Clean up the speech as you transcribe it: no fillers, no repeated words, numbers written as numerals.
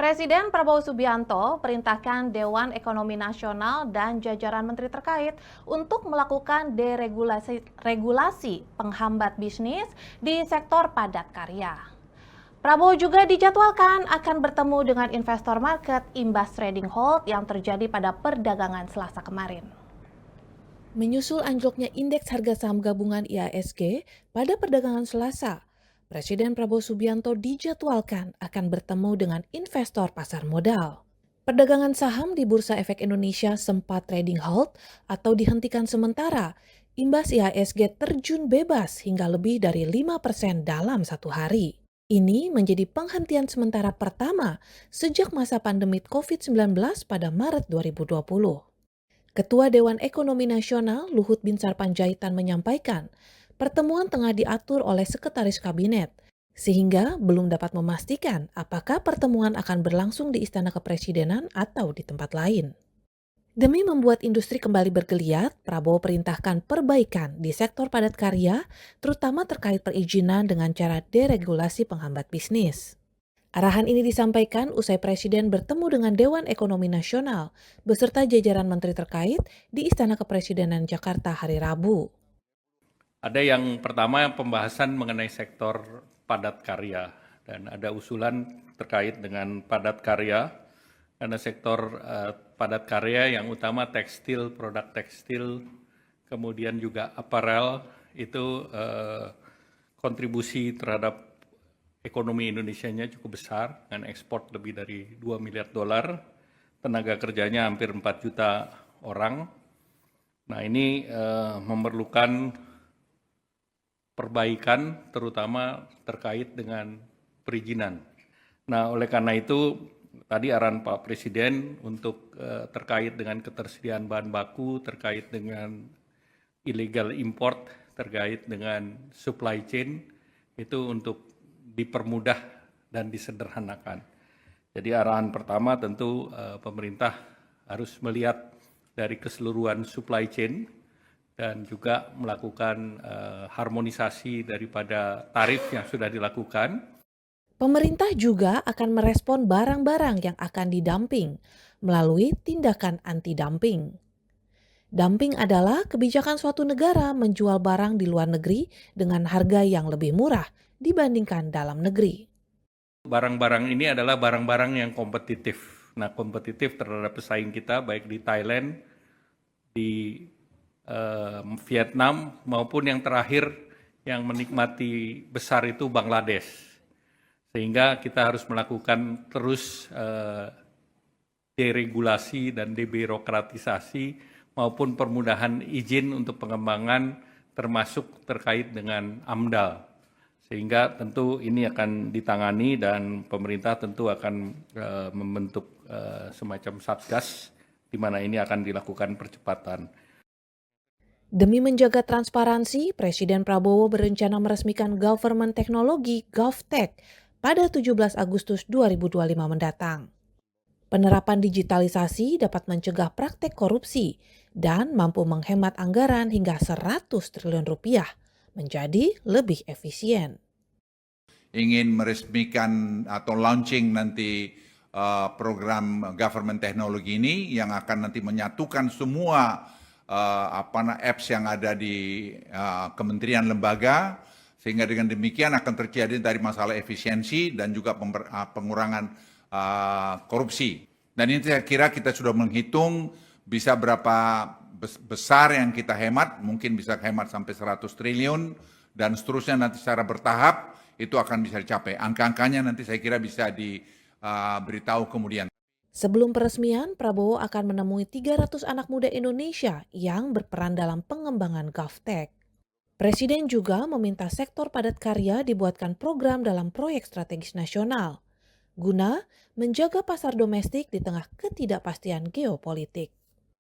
Presiden Prabowo Subianto perintahkan Dewan Ekonomi Nasional dan jajaran menteri terkait untuk melakukan regulasi penghambat bisnis di sektor padat karya. Prabowo juga dijadwalkan akan bertemu dengan investor market imbas trading halt yang terjadi pada perdagangan Selasa kemarin. Menyusul anjloknya indeks harga saham gabungan IHSG pada perdagangan Selasa, Presiden Prabowo Subianto dijadwalkan akan bertemu dengan investor pasar modal. Perdagangan saham di Bursa Efek Indonesia sempat trading halt atau dihentikan sementara, imbas IHSG terjun bebas hingga lebih dari 5% dalam satu hari. Ini menjadi penghentian sementara pertama sejak masa pandemi COVID-19 pada Maret 2020. Ketua Dewan Ekonomi Nasional Luhut Binsar Panjaitan menyampaikan, pertemuan tengah diatur oleh Sekretaris Kabinet, sehingga belum dapat memastikan apakah pertemuan akan berlangsung di Istana Kepresidenan atau di tempat lain. Demi membuat industri kembali bergeliat, Prabowo perintahkan perbaikan di sektor padat karya, terutama terkait perizinan dengan cara deregulasi penghambat bisnis. Arahan ini disampaikan usai Presiden bertemu dengan Dewan Ekonomi Nasional beserta jajaran menteri terkait di Istana Kepresidenan Jakarta hari Rabu. Ada yang pertama pembahasan mengenai sektor padat karya dan ada usulan terkait dengan padat karya karena sektor padat karya yang utama tekstil, produk tekstil, kemudian juga aparel itu kontribusi terhadap ekonomi Indonesianya cukup besar dengan ekspor lebih dari 2 miliar dolar, tenaga kerjanya hampir 4 juta orang. Nah ini memerlukan perbaikan terutama terkait dengan perizinan. Nah oleh karena itu tadi arahan Pak Presiden untuk terkait dengan ketersediaan bahan baku, terkait dengan illegal import, terkait dengan supply chain, itu untuk dipermudah dan disederhanakan. Jadi arahan pertama tentu pemerintah harus melihat dari keseluruhan supply chain dan juga melakukan harmonisasi daripada tarif yang sudah dilakukan. Pemerintah juga akan merespon barang-barang yang akan didumping melalui tindakan anti-dumping. Dumping adalah kebijakan suatu negara menjual barang di luar negeri dengan harga yang lebih murah dibandingkan dalam negeri. Barang-barang ini adalah barang-barang yang kompetitif. Nah, kompetitif terhadap pesaing kita baik di Thailand, di Vietnam, maupun yang terakhir yang menikmati besar itu Bangladesh. Sehingga kita harus melakukan terus deregulasi dan debirokratisasi maupun permudahan izin untuk pengembangan termasuk terkait dengan AMDAL. Sehingga tentu ini akan ditangani dan pemerintah tentu akan membentuk semacam satgas di mana ini akan dilakukan percepatan. Demi menjaga transparansi, Presiden Prabowo berencana meresmikan Government Teknologi GovTech pada 17 Agustus 2025 mendatang. Penerapan digitalisasi dapat mencegah praktek korupsi dan mampu menghemat anggaran hingga 100 triliun rupiah menjadi lebih efisien. Ingin meresmikan atau launching nanti program government teknologi ini yang akan nanti menyatukan semua apps yang ada di kementerian lembaga, sehingga dengan demikian akan terjadi dari masalah efisiensi dan juga pengurangan korupsi. Dan ini saya kira kita sudah menghitung bisa berapa besar yang kita hemat, mungkin bisa hemat sampai 100 triliun, dan seterusnya nanti secara bertahap itu akan bisa dicapai. Angka-angkanya nanti saya kira bisa diberitahu kemudian. Sebelum peresmian, Prabowo akan menemui 300 anak muda Indonesia yang berperan dalam pengembangan GovTech. Presiden juga meminta sektor padat karya dibuatkan program dalam proyek strategis nasional, guna menjaga pasar domestik di tengah ketidakpastian geopolitik.